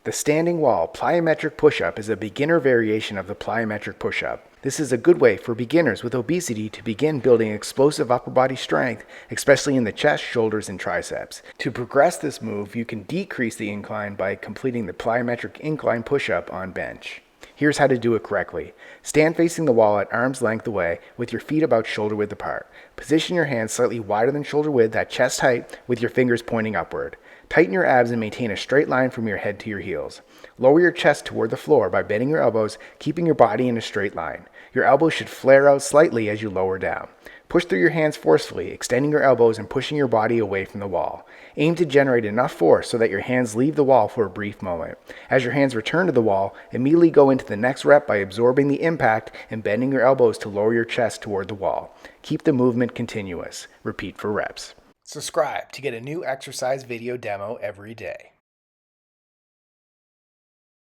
The standing wall plyometric push-up is a beginner variation of the plyometric push-up. This is a good way for beginners with obesity to begin building explosive upper body strength, especially in the chest, shoulders, and triceps. To progress this move, you can decrease the incline by completing the plyometric incline push-up on bench. Here's how to do it correctly. Stand facing the wall at arm's length away with your feet about shoulder width apart. Position your hands slightly wider than shoulder width at chest height with your fingers pointing upward. Tighten your abs and maintain a straight line from your head to your heels. Lower your chest toward the floor by bending your elbows, keeping your body in a straight line. Your elbows should flare out slightly as you lower down. Push through your hands forcefully, extending your elbows and pushing your body away from the wall. Aim to generate enough force so that your hands leave the wall for a brief moment. As your hands return to the wall, immediately go into the next rep by absorbing the impact and bending your elbows to lower your chest toward the wall. Keep the movement continuous. Repeat for reps. Subscribe to get a new exercise video demo every day.